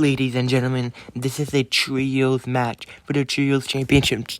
Ladies and gentlemen, this is a trios match for the trios championship.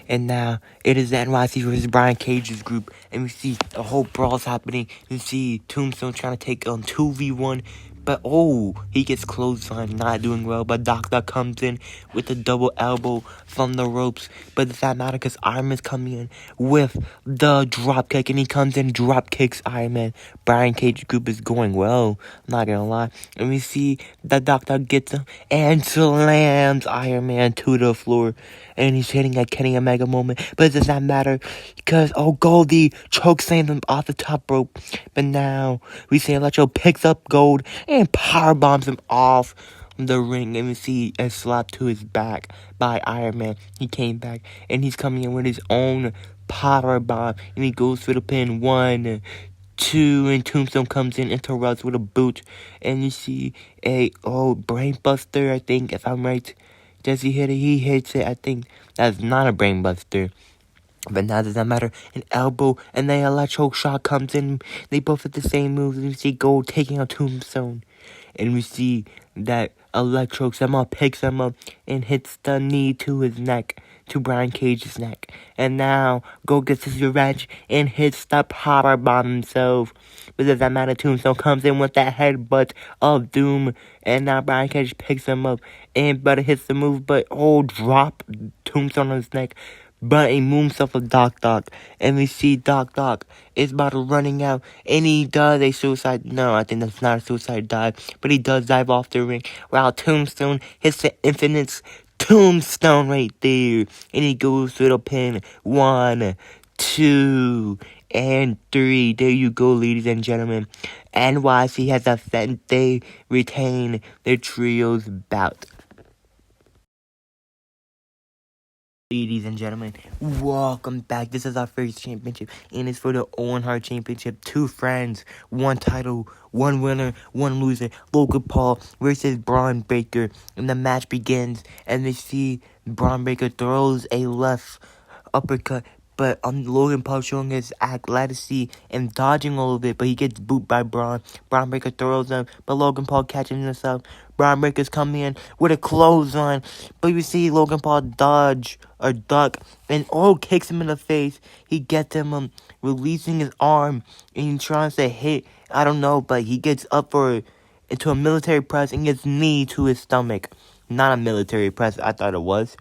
And now it is the NYC versus Brian Cage's group. And we see the whole brawl's happening. We see Tombstone trying to take on 2v1. But he gets clothesline, not doing well. But Doctor comes in with a double elbow from the ropes. But does that matter? Because Iron Man's coming in with the drop kick. And he comes in, drop kicks Iron Man. Brian Cage's group is going well. I'm not gonna lie. And we see the Doctor gets him and slams Iron Man to the floor. And he's hitting a Kenny Omega moment. But it does not matter. Because, Goldie choke slams him off the top rope. But now we see Electro picks up Gold and power bombs him off the ring. And we see a slap to his back by Iron Man. He came back and he's coming in with his own power bomb. And he goes for the pin. 1, 2, and Tombstone comes in, interrupts with a boot. And you see a brainbuster, I think, if I'm right. Does he hit it? He hits it. I think that's not a brainbuster. But now does that matter? An elbow and the electro shock comes in. They both hit the same moves. And we see Gold taking out Tombstone. And we see that Electro somehow picks him up and hits the knee to his neck, to Brian Cage's neck. And now Gold gets his revenge and hits the power bomb himself. But does that matter? Tombstone comes in with that headbutt of doom. And now Brian Cage picks him up and hits the move. But drop Tombstone on his neck. But a moonsault of Doc. And we see Doc is about to running out. And he does a suicide. No, I think that's not a suicide dive. But he does dive off the ring. While Tombstone hits the infinite tombstone right there. And he goes to the pin. 1, 2, and 3. There you go, ladies and gentlemen. NYC has a they retain their trios bout. Ladies and gentlemen, welcome back. This is our first championship, and it's for the Owen Hart Championship. 2 friends, 1 title, 1 winner, 1 loser. Logan Paul versus Braun Breaker. And the match begins, and we see Braun Breaker throws a left uppercut. But Logan Paul showing his athleticism and dodging a little bit, but he gets booted by Braun. Braun Breaker throws him, but Logan Paul catches himself. Braun Breaker's coming in with a clothesline, but you see Logan Paul dodge or duck, and kicks him in the face. He gets him releasing his arm, and he tries to hit. I don't know, but he gets up into a military press and gets knee to his stomach. Not a military press, I thought it was.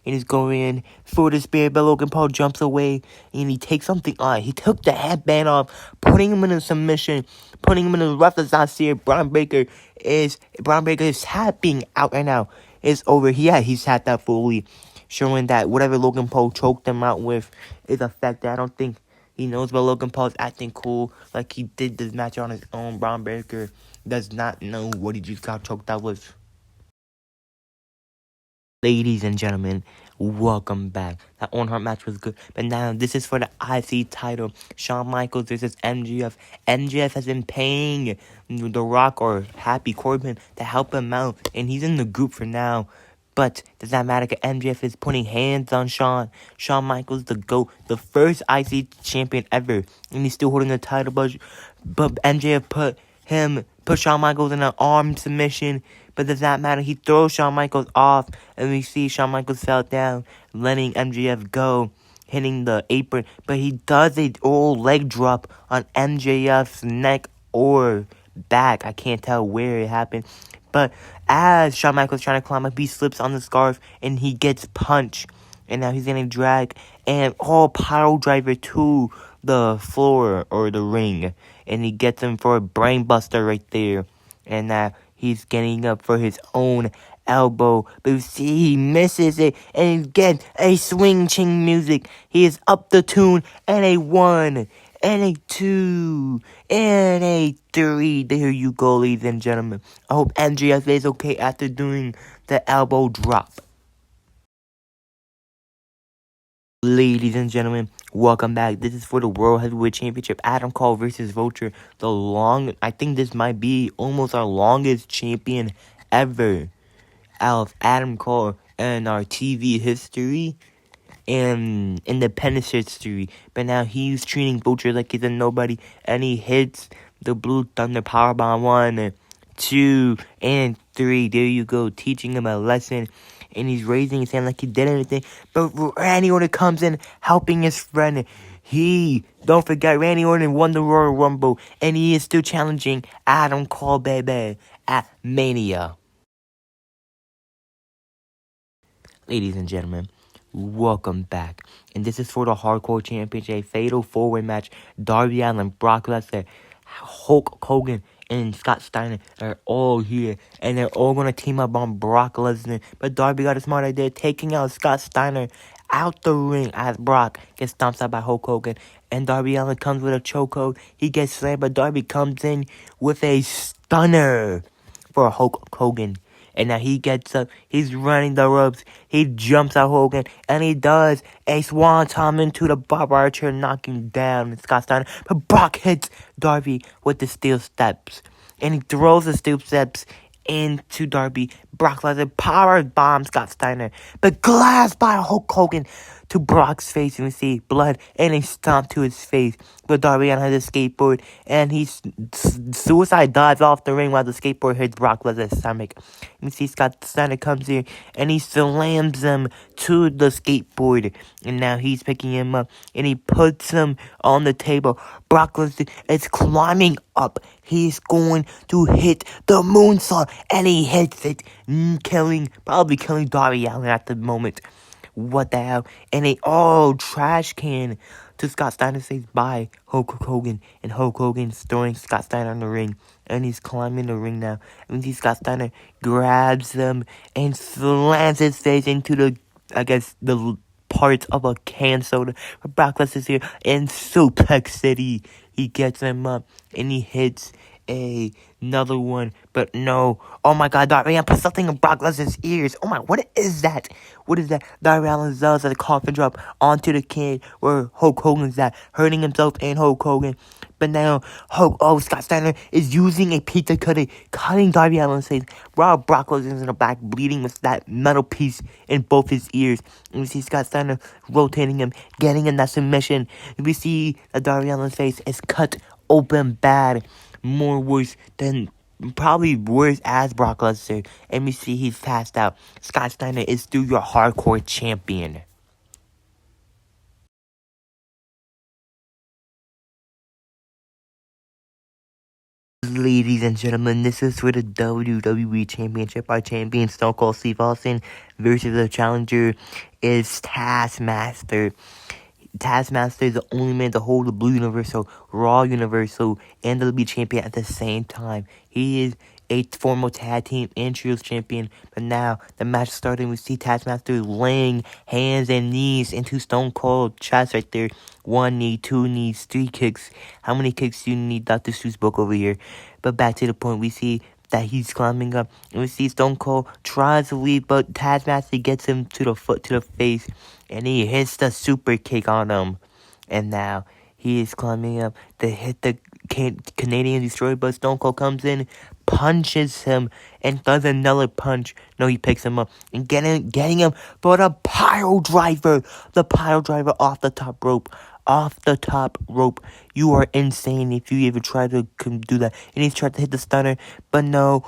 And he's going in for the spear, but Logan Paul jumps away, and he takes something on. He took the headband off, putting him in a submission, putting him in a rough as I see it. Braun Breaker's hat being out right now is over. He's had that fully, showing that whatever Logan Paul choked him out with is affected. I don't think he knows, but Logan Paul's acting cool, like he did this match on his own. Braun Breaker does not know what he just got choked out with. Ladies and gentlemen, welcome back. That Owen Hart match was good. But now, this is for the IC title. Shawn Michaels versus MJF. MJF has been paying The Rock or Happy Corbin to help him out. And he's in the group for now. But does that matter? MJF is putting hands on Shawn. Shawn Michaels, the GOAT. The first IC champion ever. And he's still holding the title. But MJF put Shawn Michaels in an arm submission. But does that matter? He throws Shawn Michaels off, and we see Shawn Michaels fell down, letting MJF go, hitting the apron. But he does a leg drop on MJF's neck or back. I can't tell where it happened. But as Shawn Michaels trying to climb up, he slips on the scarf, and he gets punched. And now he's getting dragged, and pile driver to the floor or the ring. And he gets him for a brainbuster right there. And now he's getting up for his own elbow. But you see, he misses it. And again, a swing ching music. He is up the tune. And a 1, and a 2, and a 3. There you go, ladies and gentlemen. I hope MJF is okay after doing the elbow drop. Ladies and gentlemen, welcome back. This is for the World Heavyweight Championship. Adam Cole versus Vulture. I think this might be almost our longest champion ever out of Adam Cole in our TV history and independence history. But now he's treating Vulture like he's a nobody, and he hits the Blue Thunder Powerbomb 1, 2, and 3. There you go, teaching him a lesson. And he's raising his hand like he did anything. But Randy Orton comes in, helping his friend. Don't forget, Randy Orton won the Royal Rumble. And he is still challenging Adam Cole, baby, at Mania. Ladies and gentlemen, welcome back. And this is for the Hardcore Championship, a fatal four-way match. Darby Allin, Brock Lesnar, Hulk Hogan, and Scott Steiner are all here. And they're all going to team up on Brock Lesnar. But Darby got a smart idea, taking out Scott Steiner out the ring as Brock gets stomped out by Hulk Hogan. And Darby Allin comes with a chokehold. He gets slammed, but Darby comes in with a stunner for Hulk Hogan. And now he gets up, he's running the ropes, he jumps at Hogan, and he does a swanton into the barbed wire chair, knocking down Scott Steiner. But Brock hits Darby with the steel steps, and he throws the steel steps into Darby. Brock Lesnar power bombs Scott Steiner, but glass by Hulk Hogan to Brock's face, and we see blood and a stomp to his face. But Darby Allin has a skateboard, and he suicide dives off the ring while the skateboard hits Brock Lesnar's stomach. We see Scott Steiner comes here, and he slams him to the skateboard, and now he's picking him up, and he puts him on the table. Brock Lesnar is climbing up. He's going to hit the moonsault, and he hits it, probably killing Darby Allin at the moment. What the hell? And a trash can to Scott Steiner says bye, Hulk Hogan. And Hulk Hogan's throwing Scott Steiner on the ring. And he's climbing the ring now. And we see Scott Steiner grabs him and slams his face into the parts of a can soda. But Brock Lesnar's here in Suplex City. He gets him up and he hits another one, but no. Oh my god, Darby Allin put something in Brock Lesnar's ears. Oh my, what is that? What is that? Darby Allin does a coffin drop onto the can where Hulk Hogan's at, hurting himself and Hulk Hogan. But now, Scott Steiner is using a pizza cutter, cutting Darby Allin's face, while Brock Lesnar's in the back, bleeding with that metal piece in both his ears. And we see Scott Steiner rotating him, getting in that submission. And we see that Darby Allin's face is cut open bad. Probably worse as Brock Lesnar. And we see he's passed out. Scott Steiner is still your hardcore champion. Ladies and gentlemen, this is for the WWE Championship. Our champion, Stone Cold Steve Austin, versus the challenger is Taskmaster. Taskmaster is the only man to hold the Blue Universal, Raw Universal, and the WWE Champion at the same time. He is a former tag team and trios champion, but now the match started. We see Taskmaster laying hands and knees into Stone Cold chest right there. 1 knee, 2 knees, 3 kicks. How many kicks do you need? Dr. Seuss book over here. But back to the point, we see that he's climbing up, and we see Stone Cold tries to leave, but Taskmaster gets him to the face, and he hits the super kick on him. And now he is climbing up to hit the Canadian Destroyer, but Stone Cold comes in, punches him, and does another punch. No, he picks him up and getting him for the pile driver. The pile driver off the top rope. Off the top rope. You are insane if you even try to do that. And he's trying to hit the stunner, but no.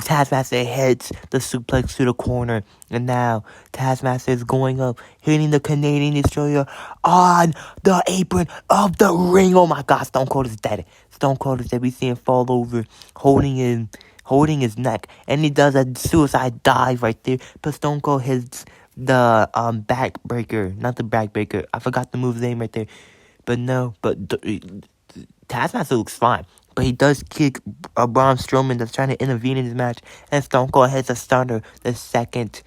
Taskmaster hits the suplex to the corner. And now Taskmaster is going up, hitting the Canadian Destroyer on the apron of the ring. Oh my god, Stone Cold is dead. Stone Cold is dead. We see him fall over, holding his neck. And he does a suicide dive right there. But Stone Cold hits the backbreaker, not the backbreaker. I forgot the move's name right there. But no, Taskmaster looks fine. But he does kick Braun Strowman that's trying to intervene in his match. And Stone Cold hits a stunner the second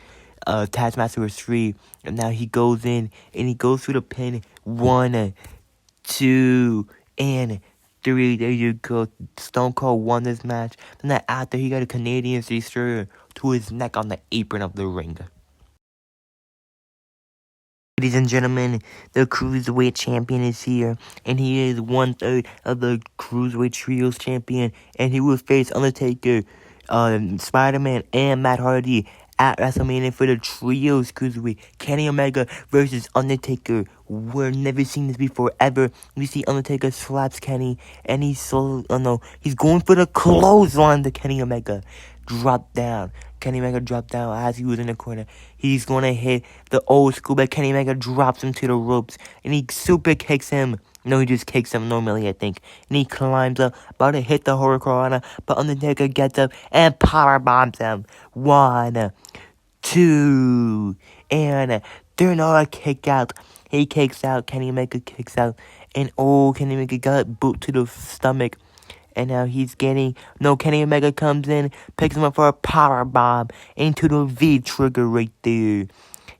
Taskmaster was free. And now he goes in and he goes through the pin. 1, 2, and 3. There you go. Stone Cold won this match. And then after, he got a Canadian Destroyer to his neck on the apron of the ring. Ladies and gentlemen, the Cruiserweight Champion is here, and he is 1/3 of the Cruiserweight Trios Champion, and he will face Undertaker, Spider-Man, and Matt Hardy at WrestleMania for the Trios Cruiserweight. Kenny Omega versus Undertaker. We've never seen this before, ever. We see Undertaker slaps Kenny, and he's going for the clothesline to Kenny Omega. Drop down. Kenny Omega dropped down as he was in the corner. He's gonna hit the old school, but Kenny Omega drops him to the ropes, and he super kicks him. No, he just kicks him normally, I think. And he climbs up, about to hit the Hurricane, but Undertaker gets up and power bombs him. 1, 2, and they're not a kick out. He kicks out, Kenny Omega kicks out, and Kenny Omega got boot to the stomach. And now Kenny Omega comes in, picks him up for a power bomb into the V trigger right there.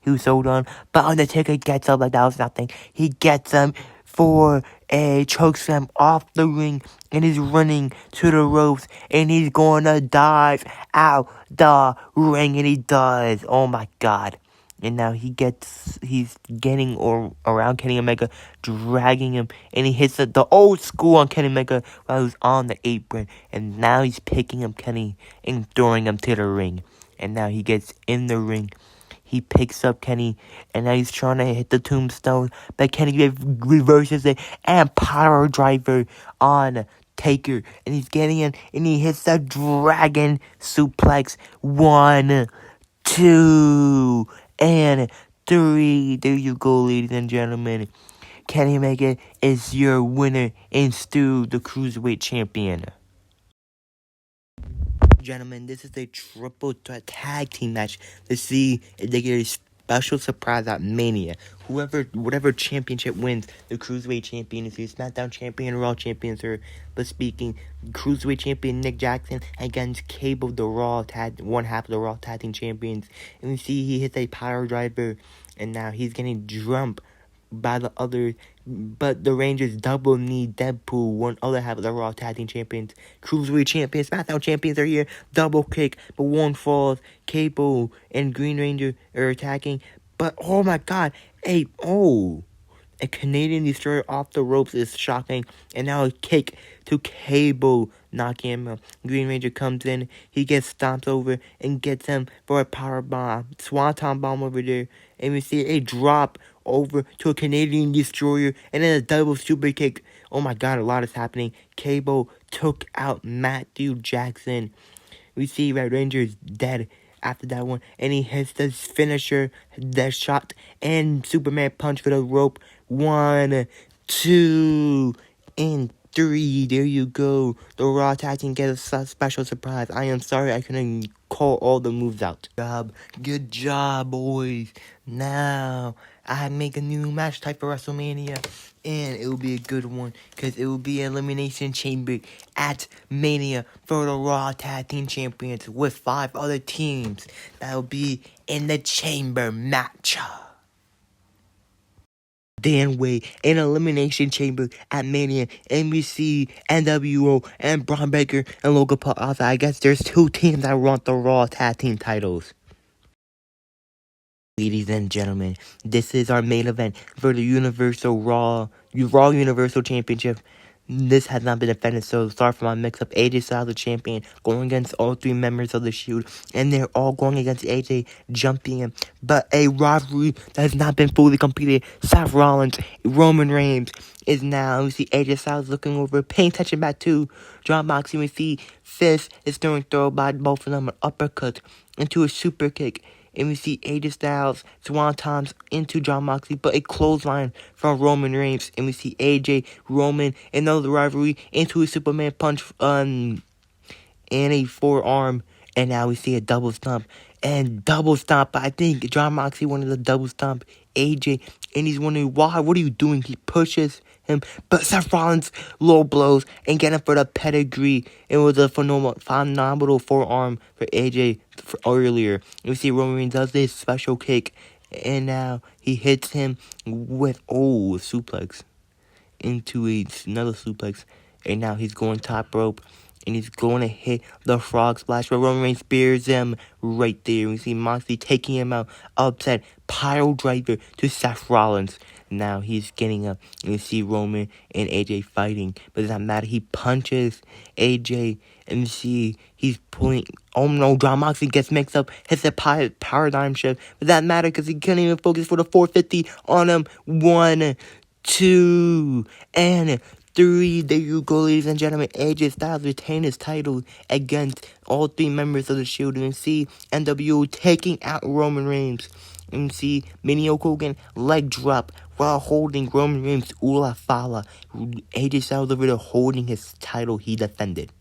He was so done, but Undertaker gets up like that was nothing. He gets him for a chokeslam off the ring, and he's running to the ropes, and he's gonna dive out the ring, and he does. Oh my god. And now he's getting around Kenny Omega, dragging him, and he hits the old school on Kenny Omega while he was on the apron. And now he's picking up Kenny and throwing him to the ring. And now he gets in the ring. He picks up Kenny, and now he's trying to hit the tombstone, but Kenny reverses it, and power driver on Taker. And he's getting in, and he hits the dragon suplex. 1, 2, and 3. There you go, ladies and gentlemen. Kenny Omega is your winner and still the Cruiserweight Champion. Gentlemen, this is a triple threat tag team match to see if they get a special surprise at Mania. Whatever championship wins, the Cruiserweight Champion is the SmackDown Champion, Raw Champion, sir. But speaking, Cruiserweight Champion Nick Jackson against Cable, one half of the Raw Tag Team Champions. And we see he hits a power driver, and now he's getting jumped by the other, but the Rangers double knee Deadpool, one other half of the Raw Tag Team Champions. Cruiserweight Champions, SmackDown Champions are here. Double kick, but one falls. Cable and Green Ranger are attacking, but oh my god, a Canadian Destroyer off the ropes is shocking, and now a kick to Cable, knocking him out. Green Ranger comes in, he gets stomped over and gets him for a power bomb, swanton bomb over there, and we see a drop over to a Canadian Destroyer, and then a double super kick. Oh my god, a lot is happening. Cable took out Matthew Jackson. We see Red Ranger is dead after that one, and he hits the finisher, the shot, and Superman punch for the rope. 1, 2, and 3. There you go. The Raw Tag Team gets a special surprise. I am sorry I couldn't call all the moves out. Good job, boys. Now, I make a new match type for WrestleMania, and it will be a good one, because it will be an Elimination Chamber at Mania for the Raw Tag Team Champions with 5 other teams that will be in the Chamber match. Dan Way in Elimination Chamber at Mania, and we see N.W and Braun Breaker and Logan Paul outside. I guess there's 2 teams that want the Raw Tag Team titles. Ladies and gentlemen, this is our main event for the Raw Universal Championship. This has not been defended, so sorry for my mix-up. AJ Styles, the champion, going against all 3 members of the Shield, and they're all going against AJ, jumping him. But a rivalry that has not been fully completed. Seth Rollins, Roman Reigns is now. We see AJ Styles looking over, paying attention back to Jon Moxley. We see Fist is throwing by both of them, an uppercut into a super kick. And we see AJ Styles swantons into Jon Moxley, but a clothesline from Roman Reigns. And we see AJ, Roman, another rivalry into a Superman punch and a forearm. And now we see a double stomp. And double stomp, I think Jon Moxley wanted to double stomp AJ. And he's wondering, why? What are you doing? He pushes him. But Seth Rollins low blows and get him for the pedigree. It was a phenomenal forearm for AJ earlier. And we see Roman Reigns does this special kick. And now he hits him with, a suplex into another suplex. And now he's going top rope. and he's going to hit the frog splash, but Roman Reigns spears him right there. We see Moxley taking him out, upset, pile driver to Seth Rollins. Now he's getting up, and you see Roman and AJ fighting, but it doesn't matter. He punches AJ, and you see he's pulling. Oh no, John Moxley gets mixed up, hits a paradigm shift, but that matter because he couldn't even focus for the 450 on him. 1, 2, and 3. There you go, ladies and gentlemen. AJ Styles retained his title against all 3 members of the Shield. And see N.W taking out Roman Reigns. And see Mini Hogan leg drop while holding Roman Reigns Ula Fala. AJ Styles over there holding his title he defended.